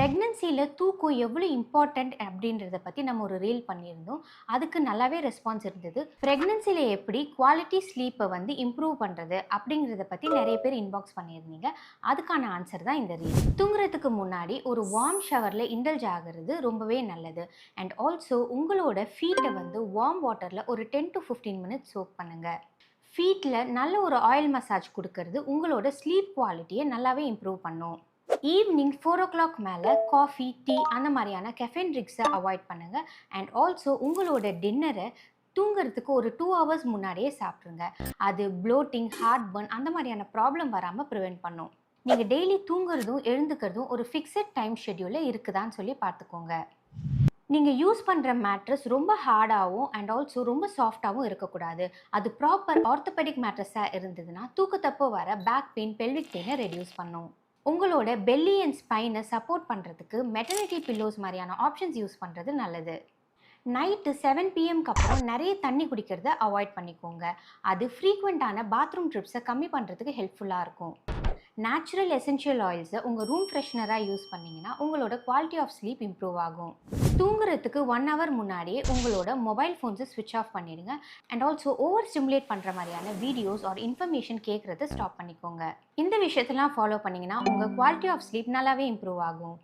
பிரெக்னன்சில தூக்கம் எவ்வளோ இம்பார்ட்டன்ட் அப்படின்றத பத்தி நம்ம ஒரு ரீல் பண்ணியிருந்தோம். அதுக்கு நல்லாவே ரெஸ்பான்ஸ் இருந்தது. பிரெக்னன்சில எப்படி குவாலிட்டி ஸ்லீப்ப வந்து இம்ப்ரூவ் பண்றது அப்படிங்கிறத பத்தி நெறைய பேர் இன்பாக்ஸ் பண்ணியிருந்தீங்க. அதுக்கான ஆன்சர் தான் இந்த ரீல். தூங்குறதுக்கு முன்னாடி ஒரு வார்ம் ஷவர்ல இண்டல்ஜ் ஆகுறது ரொம்பவே நல்லது. அண்ட் ஆல்சோ உங்களோட ஃபீட்ட வந்து வார்ம் வாட்டர்ல ஒரு 10 to 15 மினிட்ஸ் சோக் பண்ணுங்க. ஃபீட்ல நல்ல ஒரு ஆயில் மசாஜ் குடுக்கறது உங்களோட ஸ்லீப் குவாலிட்டிய நல்லாவே இம்ப்ரூவ் பண்ணும். ஈவினிங் 4:00 மேல காஃபி, டீ அந்த மாதிரியான கெஃபைன் ட்ரிங்க்ஸை அவாய்ட் பண்ணுங்க. அண்ட் ஆல்சோ உங்களோட டின்னரை தூங்குறதுக்கு ஒரு 2 ஹவர்ஸ் முன்னாடியே சாப்பிட்ருங்க. அது ப்ளோட்டிங், ஹார்ட் பர்ன் அந்த மாதிரியான ப்ராப்ளம் வராமல் ப்ரிவென்ட் பண்ணும். நீங்கள் டெய்லி தூங்குறதும் எழுந்துக்கிறதும் ஒரு ஃபிக்ஸட் டைம் ஷெட்யூலில் இருக்குதான்னு சொல்லி பார்த்துக்கோங்க. நீங்கள் யூஸ் பண்ணுற மேட்ரஸ் ரொம்ப ஹார்டாகவும் அண்ட் ஆல்சோ ரொம்ப சாஃப்டாகவும் இருக்கக்கூடாது. அது ப்ராப்பர் ஆர்த்தோபெடிக் மேட்ரஸாக இருந்ததுன்னா தூக்கத்தப்போ வர பேக் பெயின், பெல்விக் பெயினை ரெடியூஸ் பண்ணும். உங்களோட பெல்லி அண்ட் ஸ்பைனை சப்போர்ட் பண்ணுறதுக்கு மெட்டர்னிட்டி பில்லோஸ் மாதிரியான ஆப்ஷன்ஸ் யூஸ் பண்ணுறது நல்லது. நைட்டு 7 பிஎம்க்கு அப்புறம் நிறைய தண்ணி குடிக்கிறத அவாய்ட் பண்ணிக்கோங்க. அது ஃப்ரீக்வெண்ட்டான பாத்ரூம் ட்ரிப்ஸை கம்மி பண்ணுறதுக்கு ஹெல்ப்ஃபுல்லாக இருக்கும். நேச்சுரல் எசென்ஷியல் ஆயில்ஸை உங்கள் ரூம் ஃப்ரெஷ்னராக யூஸ் பண்ணிங்கன்னா உங்களோட குவாலிட்டி ஆஃப் ஸ்லீப் இம்ப்ரூவ் ஆகும். தூங்குறதுக்கு 1 ஹவர் முன்னாடியே உங்களோட மொபைல் ஃபோன்ஸை ஸ்விட்ச் ஆஃப் பண்ணிடுங்க. அண்ட் ஆல்சோ ஓவர் ஸ்டிமுலேட் பண்ணுற மாதிரியான வீடியோஸ் ஆர் இன்ஃபர்மேஷன் கேட்குறத ஸ்டாப் பண்ணிக்கோங்க. இந்த விஷயத்தெல்லாம் ஃபாலோ பண்ணிங்கன்னா உங்கள் குவாலிட்டி ஆஃப் ஸ்லீப் நல்லாவே இம்ப்ரூவ் ஆகும்.